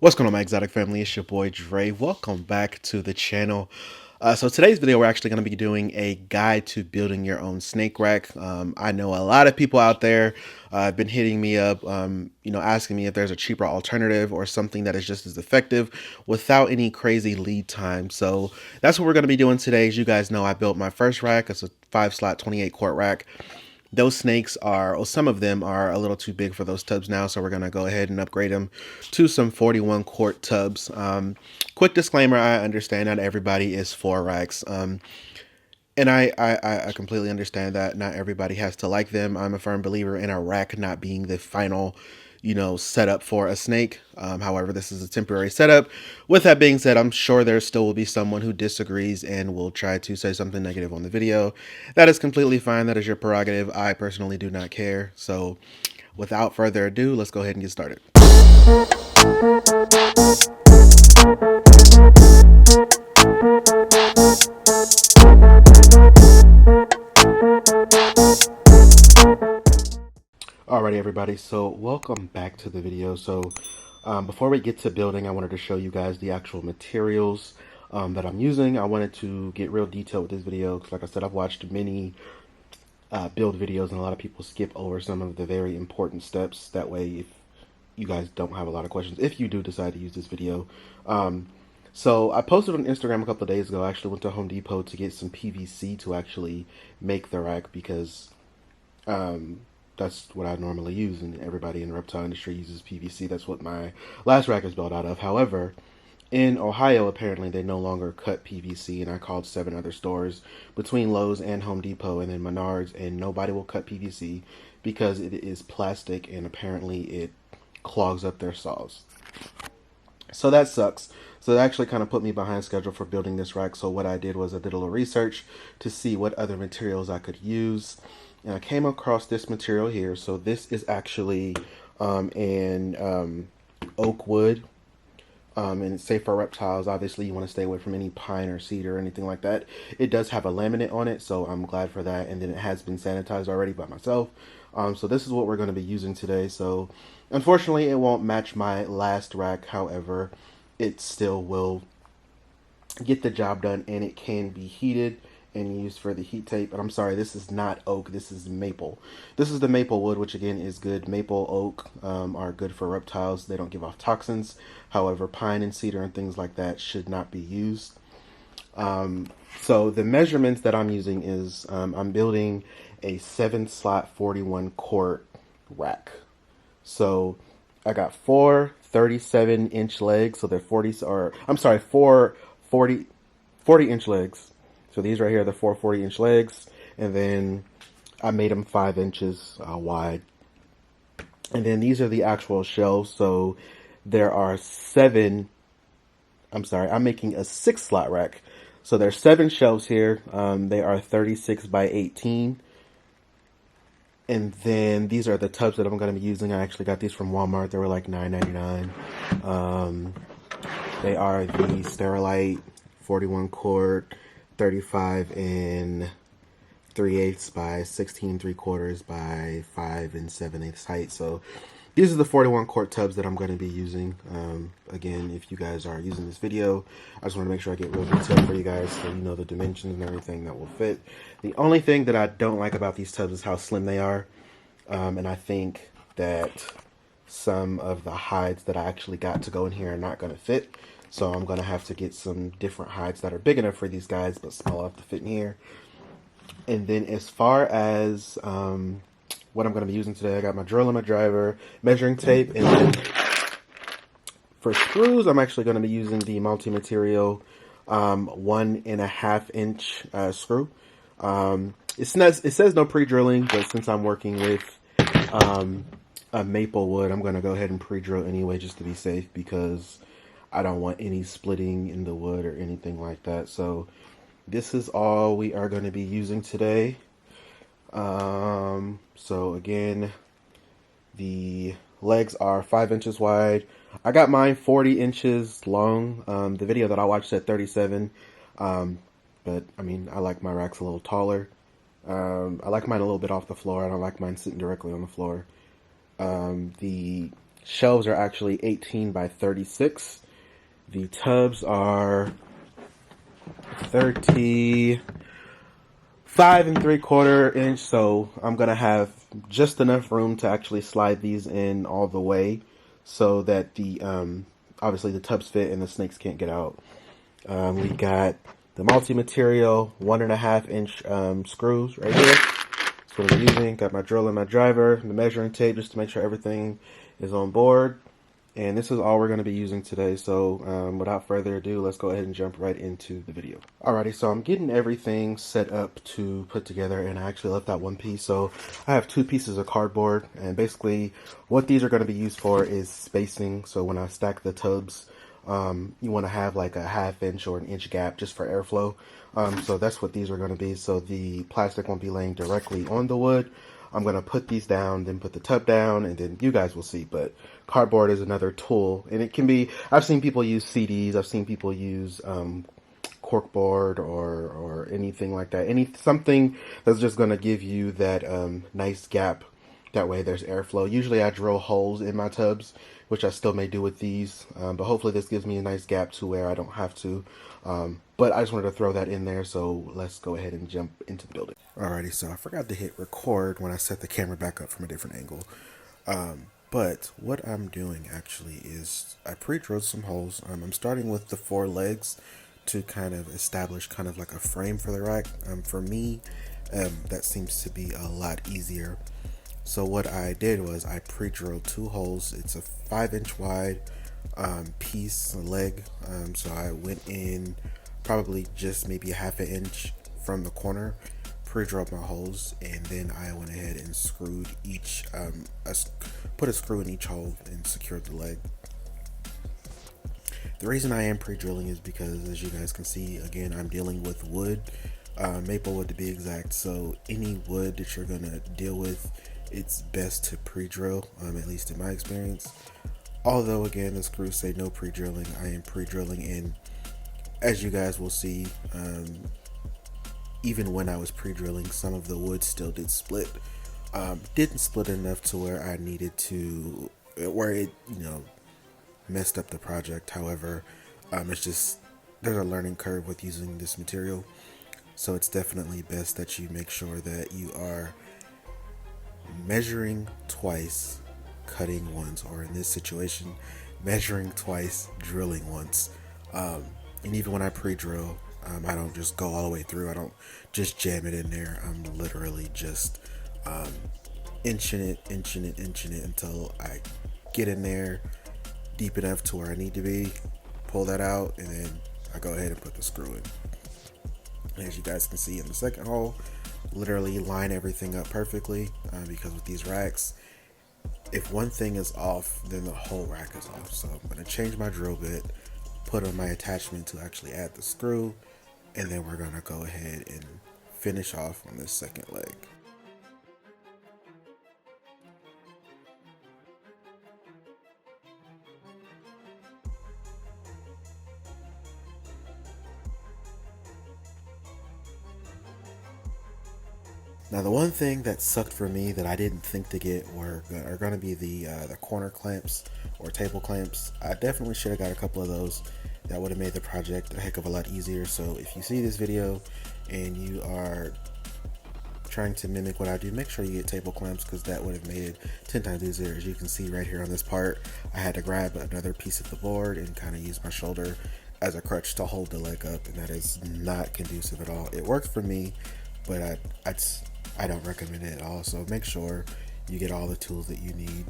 What's going on, my exotic family? It's your boy Dre. Welcome back to the channel. So today's video, we're actually going to be doing a guide to building your own snake rack. I know a lot of people out there have been hitting me up, asking me if there's a cheaper alternative or something that is just as effective without any crazy lead time. So that's what we're going to be doing today. As you guys know, I built my first rack. It's a 5-slot 28 quart rack. Those snakes are, or some of them are a little too big for those tubs now, so we're going to go ahead and upgrade them to some 41 quart tubs. Quick disclaimer, I understand not everybody is for racks. And I completely understand that not everybody has to like them. I'm a firm believer in a rack not being the final, setup for a snake. However, this is a temporary setup. With that being said, I'm sure there still will be someone who disagrees and will try to say something negative on the video. That is completely fine. That is your prerogative. I personally do not care. So without further ado, let's go ahead and get started. Alrighty, everybody, so welcome back to the video. So before we get to building, I wanted to show you guys the actual materials that I'm using. I wanted to get real detailed with this video because, like I said, I've watched many build videos and a lot of people skip over some of the very important steps. That way, if you guys don't have a lot of questions, if you do decide to use this video. So I posted on Instagram a couple of days ago. I actually went to Home Depot to get some PVC to actually make the rack because that's what I normally use, and everybody in the reptile industry uses PVC. That's what my last rack is built out of. However, in Ohio, apparently they no longer cut PVC, and I called 7 other stores between Lowe's and Home Depot and then Menards, and nobody will cut PVC because it is plastic and apparently it clogs up their saws. So that sucks. So that actually kind of put me behind schedule for building this rack. So what I did was I did a little research to see what other materials I could use. And I came across this material here. So this is actually an oak wood. And it's safe for reptiles. Obviously, you want to stay away from any pine or cedar or anything like that. It does have a laminate on it, so I'm glad for that. And then it has been sanitized already by myself. So this is what we're going to be using today. So unfortunately, it won't match my last rack. However, it still will get the job done, and it can be heated and used for the heat tape. But I'm sorry, this is not oak, this is maple. This is the maple wood, which again is good. Maple, oak are good for reptiles. They don't give off toxins. However, pine and cedar and things like that should not be used. So the measurements that I'm using is I'm building a 7-slot 41 quart rack. So I got 4 37-inch legs, so they're 4 40-inch legs. So these right here are the 4 40-inch legs, and then I made them 5 inches wide. And then these are the actual shelves. So there are 7. I'm making a 6-slot rack. So there's 7 shelves here. They are 36 by 18. And then these are the tubs that I'm going to be using. I actually got these from Walmart. They were like $9.99. They are the Sterilite 41 quart, 35 and 3/8 by 16 3/4 by 5 7/8 height. So these are the 41 quart tubs that I'm going to be using. Again, if you guys are using this video, I just want to make sure I get real detail for you guys so you know the dimensions and everything that will fit. The only thing that I don't like about these tubs is how slim they are. And I think that some of the hides that I actually got to go in here are not going to fit. So I'm going to have to get some different hides that are big enough for these guys but small enough to fit in here. And then as far as what I'm going to be using today, I got my drill and my driver, measuring tape, and then for screws, I'm actually going to be using the multi-material 1.5 inch screw. It says no pre-drilling, but since I'm working with a maple wood, I'm going to go ahead and pre-drill anyway just to be safe because I don't want any splitting in the wood or anything like that. So this is all we are going to be using today. So again, the legs are 5 inches wide. I got mine 40 inches long. The video that I watched said 37. But I mean, I like my racks a little taller. I like mine a little bit off the floor. I don't like mine sitting directly on the floor. The Shelves are actually 18 by 36. The tubs are 35 3/4 inch, so I'm gonna have just enough room to actually slide these in all the way so that the obviously the tubs fit and the snakes can't get out. We got the multi-material 1.5 inch screws right here. That's what I'm using. Got my drill and my driver, the measuring tape just to make sure everything is on board. And this is all we're going to be using today. So without further ado, let's go ahead and jump right into the video. Alrighty, so I'm getting everything set up to put together, and I actually left out one piece. So I have 2 pieces of cardboard, and basically what these are going to be used for is spacing. So when I stack the tubs, you want to have like a 1/2 inch or an inch gap just for airflow. So that's what these are going to be. So the plastic won't be laying directly on the wood. I'm going to put these down, then put the tub down, and then you guys will see. But cardboard is another tool, and it can be, I've seen people use CDs, I've seen people use corkboard or anything like that. Something that's just going to give you that nice gap. That way there's airflow. Usually I drill holes in my tubs, which I still may do with these, but hopefully this gives me a nice gap to where I don't have to. But I just wanted to throw that in there, so let's go ahead and jump into the building. Alrighty, so I forgot to hit record when I set the camera back up from a different angle. But what I'm doing actually is I pre-drilled some holes. I'm starting with the 4 legs to kind of establish kind of like a frame for the rack. For me, that seems to be a lot easier. So what I did was I pre-drilled 2 holes. It's a 5-inch wide piece, a leg. So I went in probably just maybe a 1/2 inch from the corner, pre-drilled my holes, and then I went ahead and screwed each, put a screw in each hole and secured the leg. The reason I am pre-drilling is because, as you guys can see, again, I'm dealing with wood, maple wood to be exact. So any wood that you're gonna deal with, it's best to pre-drill, at least in my experience. Although again, the screws say no pre-drilling, I am pre-drilling, and as you guys will see, even when I was pre-drilling, some of the wood still did split. Didn't split enough to where I needed to, where it, messed up the project. However, it's just, there's a learning curve with using this material. So it's definitely best that you make sure that you are measuring twice, cutting once, or in this situation, measuring twice, drilling once. And even when I pre-drill, I don't just go all the way through. I don't just jam it in there. I'm literally just inching it until I get in there deep enough to where I need to be, pull that out, and then I go ahead and put the screw in. As you guys can see in the second hole, literally line everything up perfectly, because with these racks, if one thing is off, then the whole rack is off. So I'm going to change my drill bit, put on my attachment to actually add the screw, and then we're going to go ahead and finish off on this second leg. Now the one thing that sucked for me that I didn't think to get are going to be the corner clamps or table clamps. I definitely should have got a couple of those. That would have made the project a heck of a lot easier. So if you see this video and you are trying to mimic what I do, make sure you get table clamps, because that would have made it 10 times easier. As you can see right here on this part, I had to grab another piece of the board and kind of use my shoulder as a crutch to hold the leg up, and that is not conducive at all. It worked for me, but I don't recommend it at all. So make sure you get all the tools that you need.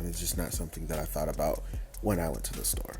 It's just not something that I thought about when I went to the store.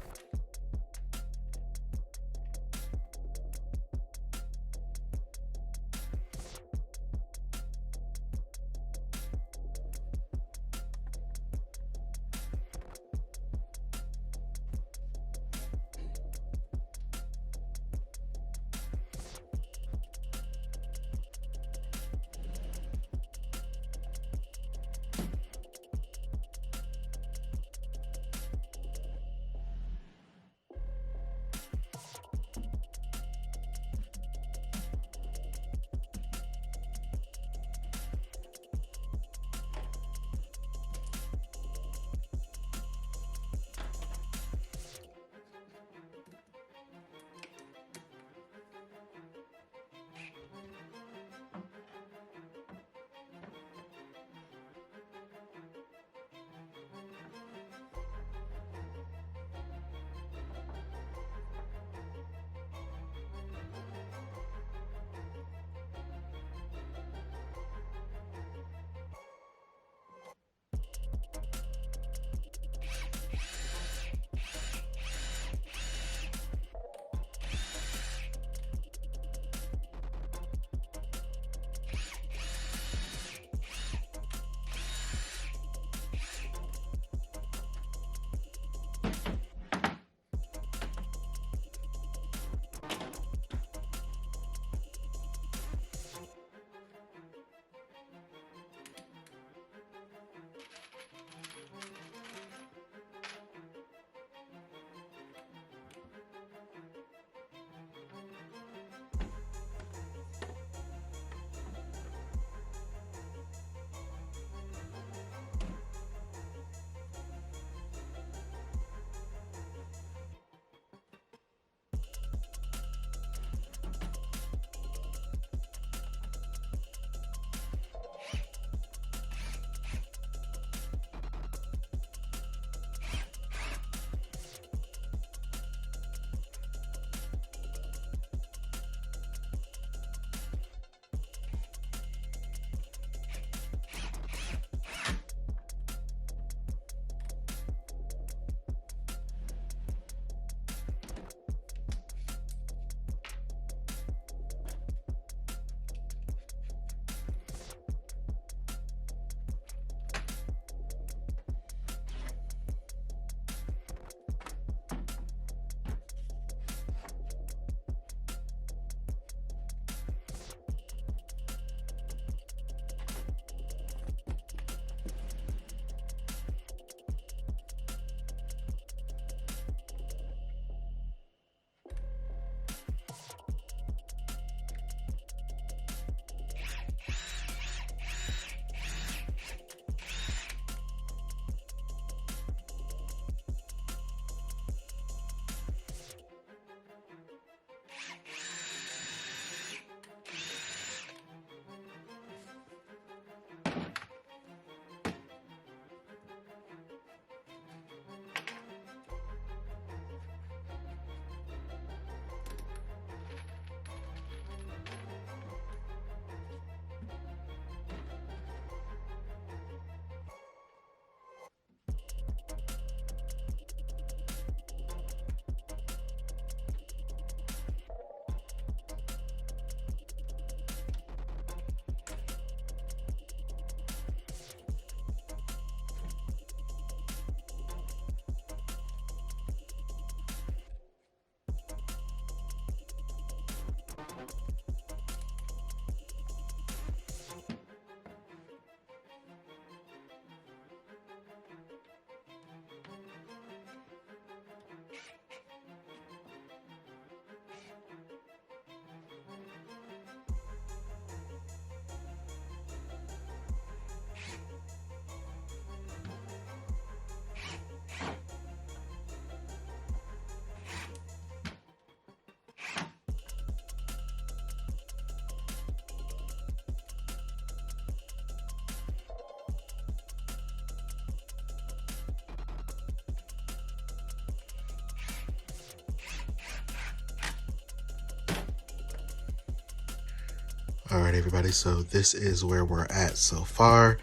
All right, everybody, so this is where we're at so far.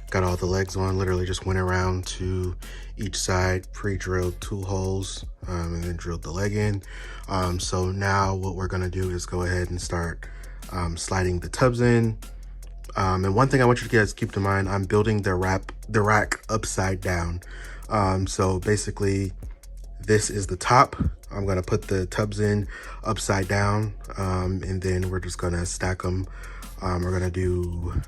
Got all the legs on, literally just went around to each side, pre-drilled 2 holes, and then drilled the leg in. So now what we're gonna do is go ahead and start sliding the tubs in. And one thing I want you guys to keep in mind, I'm building the rack upside down. So basically, this is the top. I'm gonna put the tubs in upside down, and then we're just gonna stack them. We're gonna do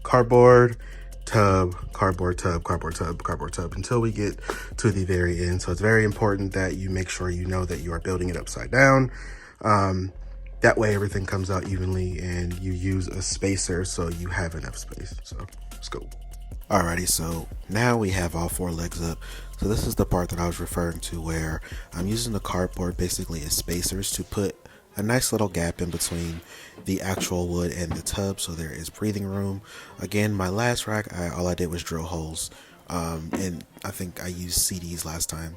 cardboard, tub, cardboard, tub, cardboard, tub, cardboard, tub, until we get to the very end. So it's very important that you make sure you know that you are building it upside down. That way everything comes out evenly, and you use a spacer so you have enough space. So let's go. Alrighty, so now we have all 4 legs up. So this is the part that I was referring to, where I'm using the cardboard basically as spacers to put a nice little gap in between the actual wood and the tub, so there is breathing room. Again, my last rack, all I did was drill holes, and I think I used CDs last time.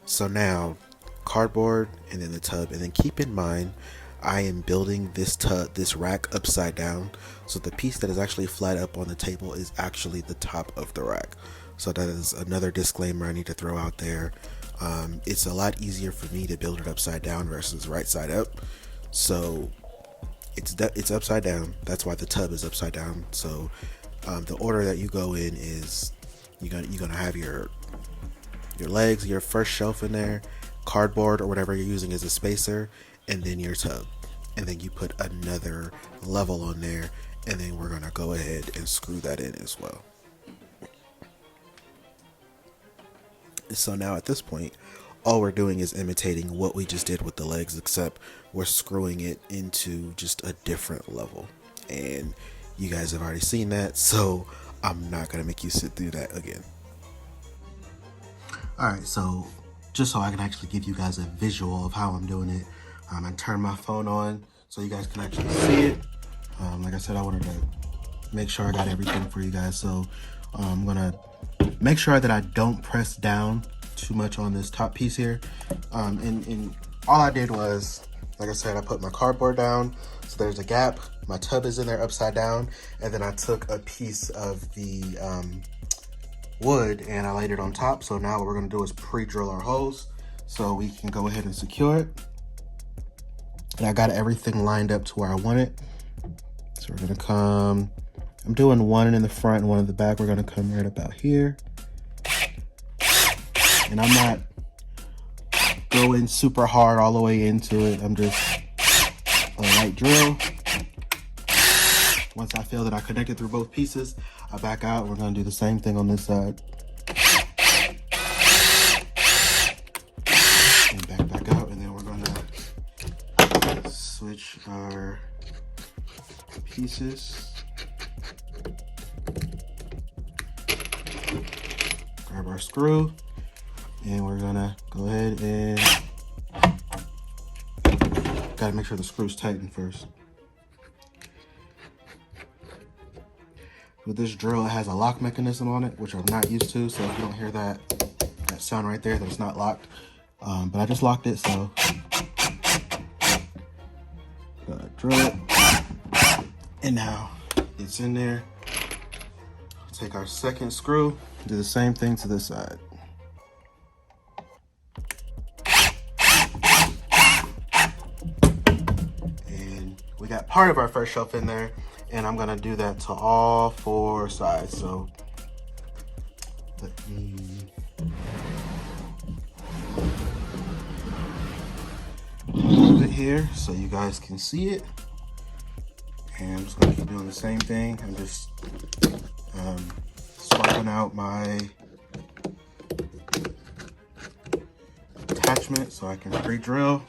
So now cardboard and then the tub, and then keep in mind I am building this rack upside down, so the piece that is actually flat up on the table is actually the top of the rack. So that is another disclaimer I need to throw out there. It's a lot easier for me to build it upside down versus right side up. So it's upside down. That's why the tub is upside down. So the order that you go in is you're gonna have your legs, your first shelf in there, cardboard or whatever you're using as a spacer, and then your tub, and then you put another level on there, and then we're gonna go ahead and screw that in as well. So now at this point, all we're doing is imitating what we just did with the legs, except we're screwing it into just a different level, and you guys have already seen that, so I'm not gonna make you sit through that again. All right, so just so I can actually give you guys a visual of how I'm doing it, I turned my phone on so you guys can actually see it. Like I said, I wanted to make sure I got everything for you guys. So I'm gonna make sure that I don't press down too much on this top piece here. And all I did was, like I said, I put my cardboard down, so there's a gap. My tub is in there upside down, and then I took a piece of the wood and I laid it on top. So now what we're gonna do is pre-drill our holes so we can go ahead and secure it. And I got everything lined up to where I want it. So we're gonna come, I'm doing one in the front and one in the back. We're gonna come right about here. And I'm not going super hard all the way into it. I'm just a light drill. Once I feel that I connected through both pieces, I back out. We're gonna do the same thing on this side. And back out, and then we're gonna switch our pieces. Grab our screw, and we're gonna go ahead and gotta make sure the screw's tightened first. With this drill, it has a lock mechanism on it, which I'm not used to, so if you don't hear that sound right there, that it's not locked. But I just locked it, so gonna drill it, and now it's in there. Take our second screw, do the same thing to this side. And we got part of our first shelf in there, and I'm gonna do that to all 4 sides. So let me move it here so you guys can see it. And I'm just gonna keep doing the same thing. I'm just swapping out my attachment so I can pre-drill.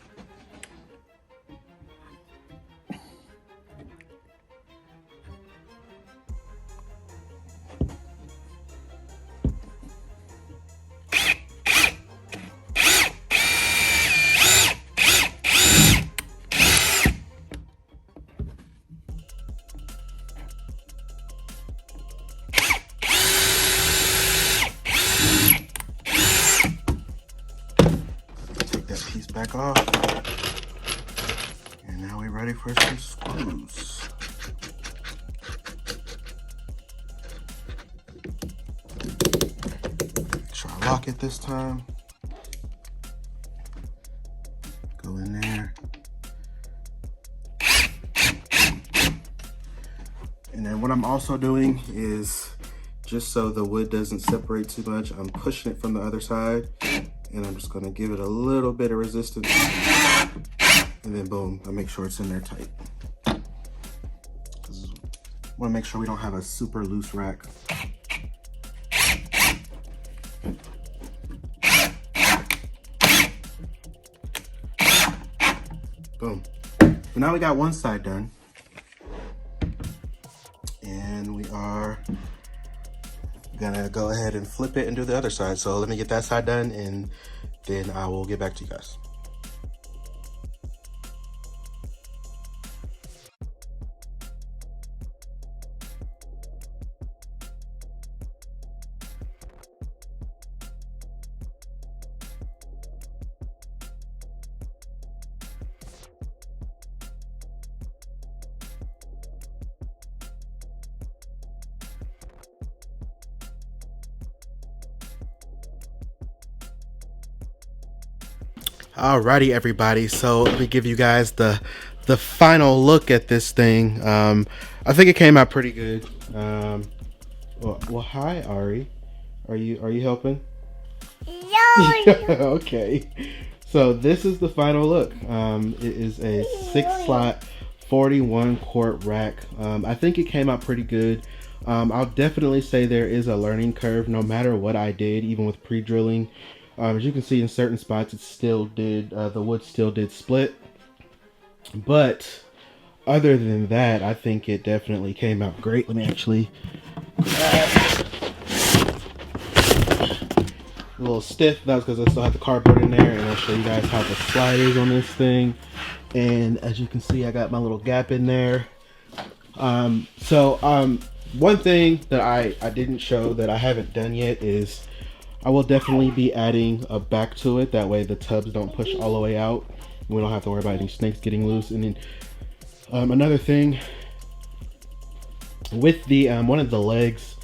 Back off, and now we're ready for some screws. pocket this time. Go in there. And then what I'm also doing is, just so the wood doesn't separate too much, I'm pushing it from the other side, and I'm just gonna give it a little bit of resistance, and then boom, I make sure it's in there tight. I wanna make sure we don't have a super loose rack. Boom. So now we got one side done. And we are gonna go ahead and flip it and do the other side. So let me get that side done, and then I will get back to you guys. Alrighty, everybody. So let me give you guys the final look at this thing. I think it came out pretty good. Well, hi, Ari. Are you helping? No. Okay. So this is the final look. It is a 6-slot, 41-quart rack. I think it came out pretty good. I'll definitely say there is a learning curve no matter what I did, even with pre-drilling. As you can see, in certain spots it still did, the wood still did split. But other than that, I think it definitely came out great. Let me actually grab. A little stiff, that's because I still have the cardboard in there, and I'll show you guys how the slide is on this thing. And as you can see, I got my little gap in there. One thing that I didn't show that I haven't done yet is I will definitely be adding a back to it. That way the tubs don't push all the way out. We don't have to worry about any snakes getting loose. And then another thing with the one of the legs,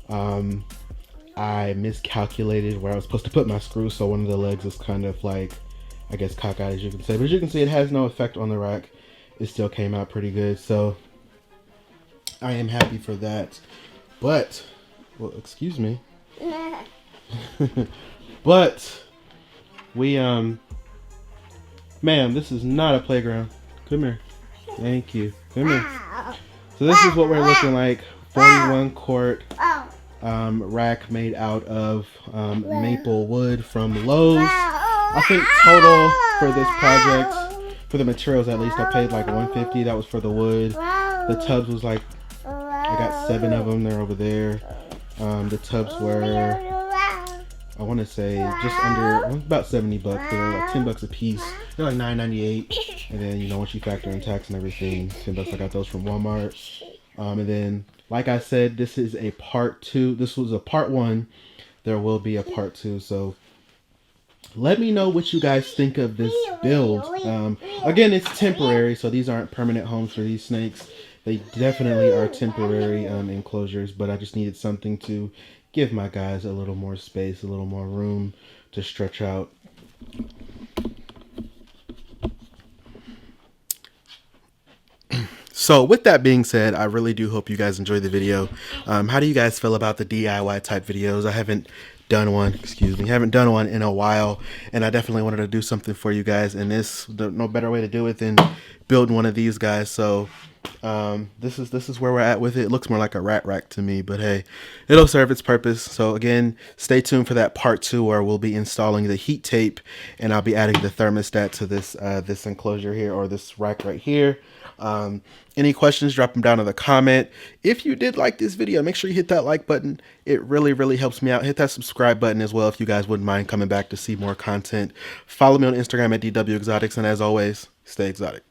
I miscalculated where I was supposed to put my screw. So one of the legs is kind of like, I guess, cockeyed, as you can say. But as you can see, it has no effect on the rack. It still came out pretty good. So I am happy for that. But, well, excuse me. But we ma'am, this is not a playground. Come here. Thank you. Come here. So this is what we're looking like. 41-quart rack made out of maple wood from Lowe's. I think total for this project, for the materials at least, I paid like $150. That was for the wood. The tubs was like, I got 7 of them. They're over there. The tubs were, I want to say, just under, about 70 bucks. They're like 10 bucks a piece. They're like $9.98. And then, you know, once you factor in tax and everything, 10 bucks. I got those from Walmart. And then, like I said, this is a part 2. This was a part 1. There will be a part 2. So let me know what you guys think of this build. Again, it's temporary, so these aren't permanent homes for these snakes. They definitely are temporary enclosures, but I just needed something to give my guys a little more space, a little more room to stretch out. So with that being said, I really do hope you guys enjoyed the video. How do you guys feel about the DIY type videos? I haven't done one, haven't done one in a while, and I definitely wanted to do something for you guys, and no better way to do it than build one of these guys. So this is where we're at with it. It looks more like a rat rack to me, but hey, it'll serve its purpose. So again, stay tuned for that part 2 where we'll be installing the heat tape, and I'll be adding the thermostat to this this enclosure here, or this rack right here. Any questions, drop them down in the comment. If you did like this video, make sure you hit that like button. It really helps me out. Hit that subscribe button as well if you guys wouldn't mind coming back to see more content. Follow me on Instagram at DW Exotics, and as always, stay exotic.